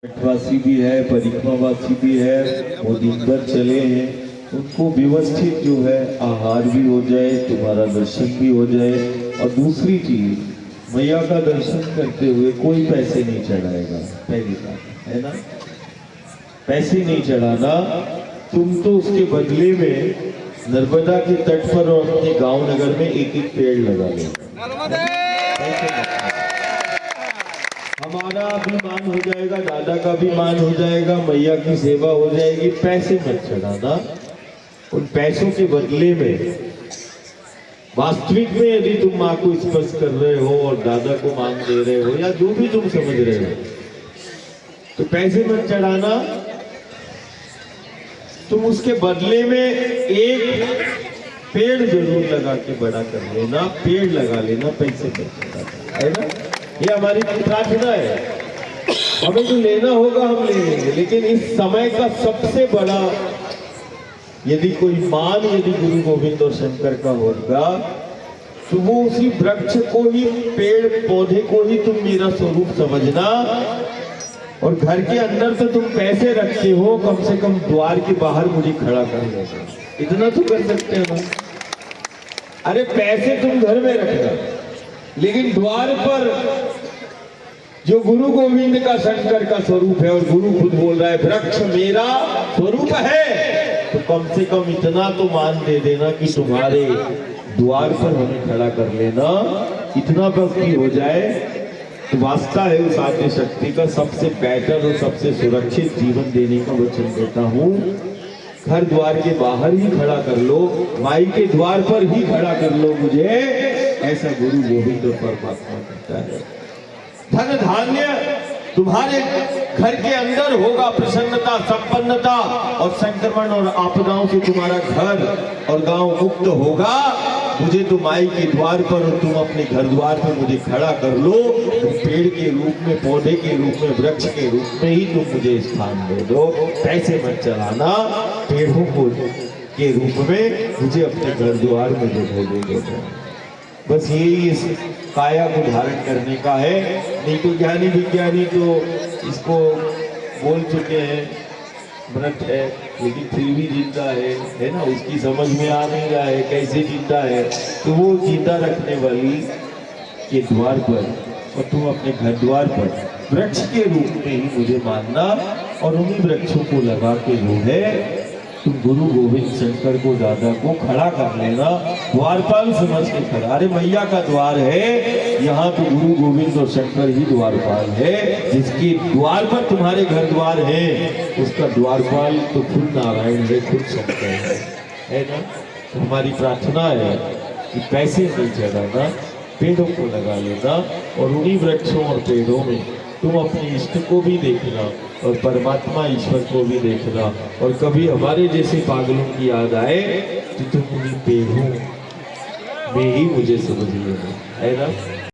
वासी भी है, परिक्रमावासी भी है, वो दिन भर चले हैं, उनको व्यवस्थित जो है आहार भी हो जाए, तुम्हारा दर्शन भी हो जाए। और दूसरी चीज, मैया का दर्शन करते हुए कोई पैसे नहीं चढ़ाएगा। पहली बात है ना, पैसे नहीं चढ़ाना। तुम तो उसके बदले में नर्मदा के तट पर और अपने गांव नगर में एक एक पेड़ लगा लो। हमारा भी मान हो जाएगा, दादा का भी मान हो जाएगा, मैया की सेवा हो जाएगी। पैसे मत चढ़ाना। उन पैसों के बदले में वास्तविक में यदि तुम माँ को स्पर्श कर रहे हो और दादा को मान दे रहे हो या जो भी तुम समझ रहे हो, तो पैसे मत चढ़ाना। तुम उसके बदले में एक पेड़ जरूर लगा के बड़ा कर लेना, पेड़ लगा लेना, पैसे मत चढ़ाना, है ना। ये हमारी प्रार्थना है। हमें जो लेना होगा हम ले लेंगे, लेकिन इस समय का सबसे बड़ा यदि कोई मान यदि गुरु गोविंद और शंकर का होगा, तो वो उसी वृक्ष को ही, पेड़ पौधे को ही तुम मेरा स्वरूप समझना। और घर के अंदर तो तुम पैसे रखते हो, कम से कम द्वार के बाहर मुझे खड़ा कर लेना, इतना तो कर सकते हो ना। अरे पैसे तुम घर में रखना, लेकिन द्वार पर जो गुरु गोविंद का शंकर का स्वरूप है, और गुरु खुद बोल रहा है वृक्ष मेरा स्वरूप है, तो कम से कम इतना तो मान दे देना कि तुम्हारे द्वार पर हमें खड़ा कर लेना। इतना भक्ति हो जाए तो वास्ता है उस आद्य शक्ति का सबसे बेटर और सबसे सुरक्षित जीवन देने का वचन देता हूँ। घर द्वार के बाहर ही खड़ा कर लो, माई के द्वार पर ही खड़ा कर लो मुझे, ऐसा गुरु गोविंद और परमात्मा कहता है। धन धान्य तुम्हारे घर के अंदर होगा, प्रसन्नता, संपन्नता और संक्रमण और आपदाओं से तुम्हारा घर और गांव मुक्त होगा। मुझे तुम माई के द्वार पर और तुम अपने घर द्वार पर मुझे खड़ा कर लो। तुम पेड़ के रूप में, पौधे के रूप में, वृक्ष के रूप में ही तुम मुझे स्थान दे दो। पैसे मत चलाना, पेड़ों को के रूप में मुझे अपने घर द्वार में दे दो। बस यही इस काया को धारण करने का है। नहीं तो ज्ञानी विज्ञानी तो इसको बोल चुके हैं व्रत है, लेकिन फिर भी जिंदा है ना। उसकी समझ में आ नहीं रहा है कैसे जिंदा है। तो वो जिंदा रखने वाली के द्वार पर और तुम अपने घर द्वार पर वृक्ष के रूप में ही मुझे मानना। और उन्हीं वृक्षों को लगा के जो है तुम गुरु गोविंद शंकर को, दादा को खड़ा कर लेना, द्वारपाल समझ के खड़ा। अरे मैया का द्वार है, यहाँ तो गुरु गोविंद और शंकर ही द्वारपाल है। जिसके द्वार पर तुम्हारे घर द्वार है, उसका द्वारपाल तो खुद नारायण है, खुद शंकर है ना। तो हमारी प्रार्थना है कि पैसे नहीं चढ़ाना, पेड़ों को लगा लेना, और उन्हीं वृक्षों और पेड़ों में तुम अपने इष्ट को भी देखना और परमात्मा ईश्वर को भी देखना। और कभी हमारे जैसे पागलों की याद आए तो तुम उन्हीं पेड़ों में ही मुझे समझ लेना, है ना।